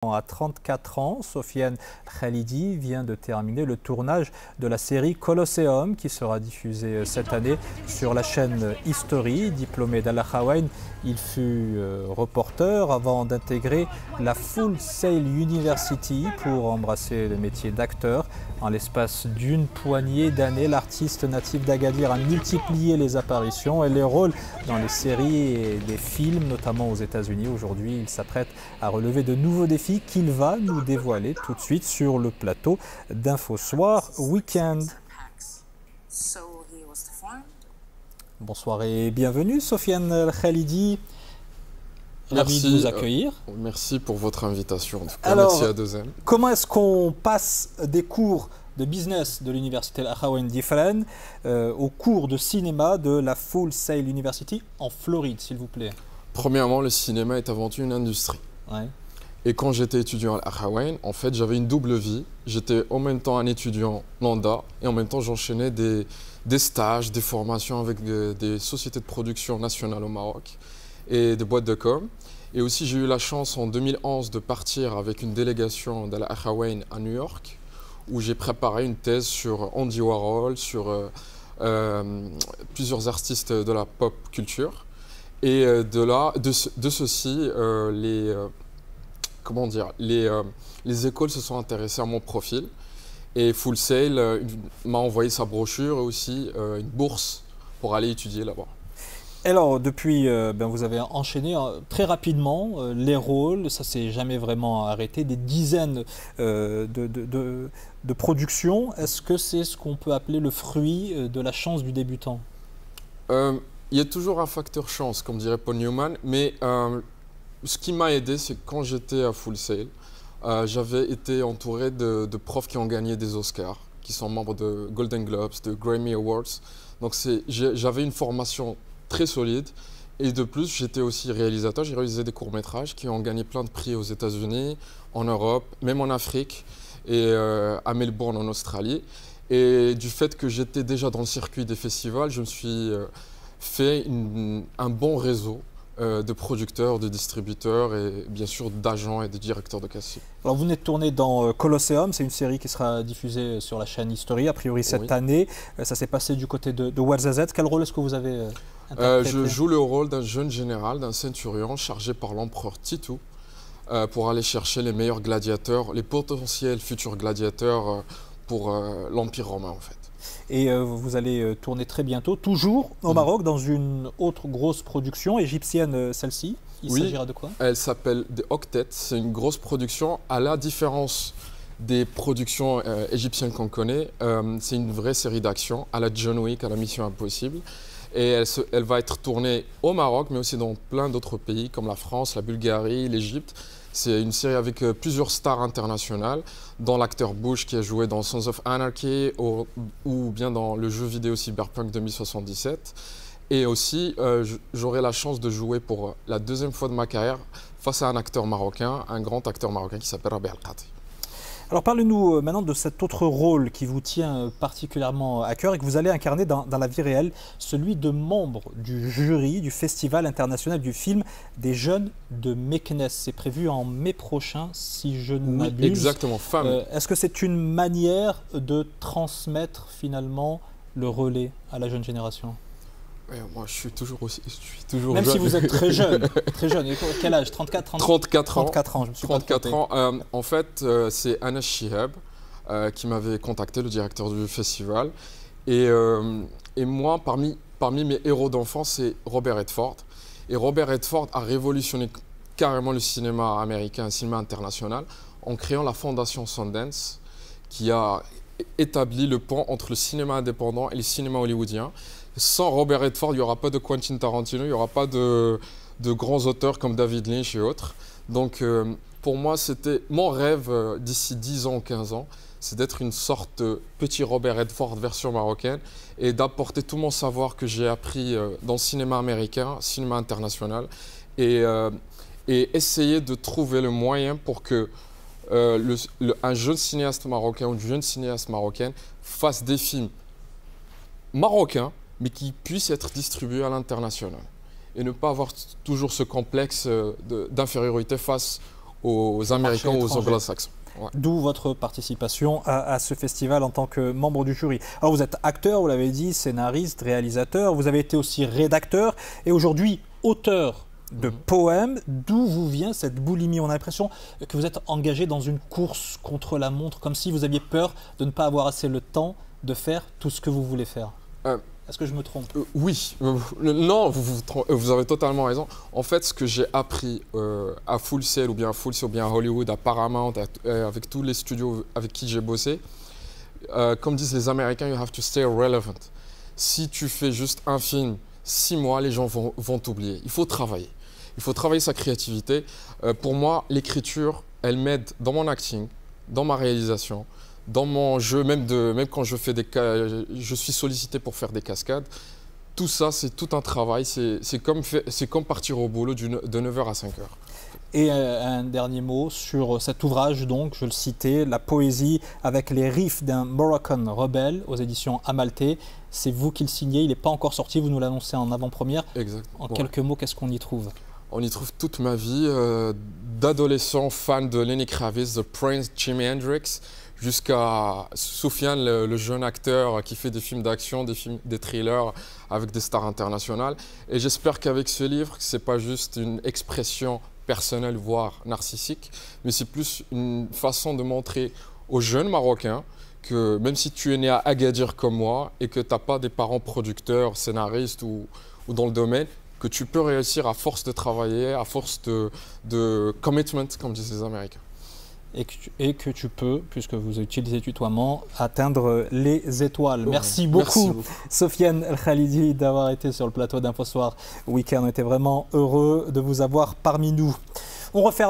À 34 ans, Sofiane Khalidi vient de terminer le tournage de la série Colosseum qui sera diffusée cette année sur la chaîne History. Diplômé d'Al Akhawayn, il fut reporter avant d'intégrer la Full Sail University pour embrasser le métier d'acteur. En l'espace d'une poignée d'années, l'artiste natif d'Agadir a multiplié les apparitions et les rôles dans les séries et les films, notamment aux États-Unis. Aujourd'hui, il s'apprête à relever de nouveaux défis qu'il va nous dévoiler tout de suite sur le plateau d'Infosoir Weekend. Bonsoir et bienvenue Sofiane Khalidi. Ravi de vous accueillir. Merci pour votre invitation. Alors, merci à Deuxième. Comment est-ce qu'on passe des cours de business de l'université Al Akhawayn d'Ifrane aux cours de cinéma de la Full Sail University en Floride, s'il vous plaît? Premièrement, le cinéma est avant tout une industrie. Ouais. Et quand j'étais étudiant à Al Akhawayn, en fait, j'avais une double vie. J'étais en même temps un étudiant lambda et en même temps, j'enchaînais des stages, des formations avec des sociétés de production nationales au Maroc et des boîtes de com. Et aussi, j'ai eu la chance en 2011 de partir avec une délégation d'Al Akhawayn à New York, où j'ai préparé une thèse sur Andy Warhol, sur plusieurs artistes de la pop culture. Et de ceci, les écoles se sont intéressées à mon profil. Et Full Sail m'a envoyé sa brochure et aussi une bourse pour aller étudier là-bas. Alors, depuis, vous avez enchaîné très rapidement les rôles, ça s'est jamais vraiment arrêté, des dizaines de productions. Est-ce que c'est ce qu'on peut appeler le fruit de la chance du débutant? Il y a toujours un facteur chance, comme dirait Paul Newman, mais ce qui m'a aidé, c'est que quand j'étais à Full Sail, j'avais été entouré de profs qui ont gagné des Oscars, qui sont membres de Golden Globes, de Grammy Awards. Donc j'avais une formation très solide. Et de plus, j'étais aussi réalisateur. J'ai réalisé des courts-métrages qui ont gagné plein de prix aux États-Unis, en Europe, même en Afrique et à Melbourne en Australie. Et du fait que j'étais déjà dans le circuit des festivals, je me suis fait un bon réseau de producteurs, de distributeurs et bien sûr d'agents et de directeurs de casting. Alors vous venez de tourner dans Colosseum, c'est une série qui sera diffusée sur la chaîne History, a priori cette année. Ça s'est passé du côté de Ouarzazate. Quel rôle est-ce que vous avez interprété? Je joue le rôle d'un jeune général, d'un centurion chargé par l'empereur Titou pour aller chercher les meilleurs gladiateurs, les potentiels futurs gladiateurs pour l'Empire romain en fait. Et vous allez tourner très bientôt, toujours au Maroc, dans une autre grosse production égyptienne, celle-ci. Il s'agira de quoi? Elle s'appelle The Octet. C'est une grosse production. À la différence des productions égyptiennes qu'on connaît, c'est une vraie série d'action à la John Wick, à la Mission Impossible. Et elle va être tournée au Maroc, mais aussi dans plein d'autres pays comme la France, la Bulgarie, l'Égypte. C'est une série avec plusieurs stars internationales, dont l'acteur Bush qui a joué dans Sons of Anarchy ou bien dans le jeu vidéo Cyberpunk 2077. Et aussi, j'aurai la chance de jouer pour la deuxième fois de ma carrière face à un acteur marocain, un grand acteur marocain qui s'appelle Rabi Al-Qati. Alors parlez-nous maintenant de cet autre rôle qui vous tient particulièrement à cœur et que vous allez incarner dans la vie réelle, celui de membre du jury du Festival international du film des jeunes de Meknès. C'est prévu en mai prochain, si je ne m'abuse. Oui, exactement. Est-ce que c'est une manière de transmettre finalement le relais à la jeune génération? Moi, je suis toujours Même jeune. si vous êtes très jeune, très jeune. Quel âge? 34 ans? 34 ans. 34 ans, je me suis 34 ans. En fait, c'est Anas Shihab qui m'avait contacté, le directeur du festival. Et moi, parmi mes héros d'enfance, c'est Robert Redford. Et Robert Redford a révolutionné carrément le cinéma américain, le cinéma international, en créant la fondation Sundance, qui a établi le pont entre le cinéma indépendant et le cinéma hollywoodien. Sans Robert Redford, il n'y aura pas de Quentin Tarantino, il n'y aura pas de grands auteurs comme David Lynch et autres. Donc pour moi, c'était mon rêve d'ici 10 ans ou 15 ans, c'est d'être une sorte de petit Robert Redford version marocaine et d'apporter tout mon savoir que j'ai appris dans le cinéma américain, cinéma international et essayer de trouver le moyen pour que un jeune cinéaste marocain ou une jeune cinéaste marocaine fasse des films marocains mais qui puissent être distribués à l'international. Et ne pas avoir toujours ce complexe d'infériorité face aux Américains ou aux Anglo-Saxons. Ouais. D'où votre participation à ce festival en tant que membre du jury. Alors vous êtes acteur, vous l'avez dit, scénariste, réalisateur, vous avez été aussi rédacteur et aujourd'hui auteur de poèmes. D'où vous vient cette boulimie? On a l'impression que vous êtes engagé dans une course contre la montre, comme si vous aviez peur de ne pas avoir assez le temps de faire tout ce que vous voulez faire. Est-ce que je me trompe? Oui, non, vous avez totalement raison. En fait, ce que j'ai appris à Full Sail ou bien à Hollywood, à Paramount, avec tous les studios avec qui j'ai bossé, comme disent les Américains, you have to stay relevant. Si tu fais juste un film, 6 mois, les gens vont t'oublier. Il faut travailler. Il faut travailler sa créativité. Pour moi, l'écriture, elle m'aide dans mon acting, dans ma réalisation, dans mon jeu, même quand je suis sollicité pour faire des cascades. Tout ça, c'est tout un travail. C'est comme partir au boulot de 9h à 5h. Et un dernier mot sur cet ouvrage, donc, je le citais, La poésie avec les riffs d'un Moroccan rebelle aux éditions Amalté. C'est vous qui le signez, il n'est pas encore sorti, vous nous l'annoncez en avant-première. Exact. En quelques mots, qu'est-ce qu'on y trouve? On y trouve toute ma vie, d'adolescent fan de Lenny Kravitz, The Prince, Jimi Hendrix, jusqu'à Soufiane, le jeune acteur qui fait des films d'action, des thrillers avec des stars internationales. Et j'espère qu'avec ce livre, ce n'est pas juste une expression personnelle, voire narcissique, mais c'est plus une façon de montrer aux jeunes Marocains que même si tu es né à Agadir comme moi et que tu n'as pas des parents producteurs, scénaristes ou dans le domaine, que tu peux réussir à force de travailler, à force de commitment, comme disent les Américains. Et que tu peux, puisque vous utilisez le tutoiement, atteindre les étoiles. Merci beaucoup, Sofiane El Khalidi, d'avoir été sur le plateau d'Infosoir Week-end. On était vraiment heureux de vous avoir parmi nous. On referme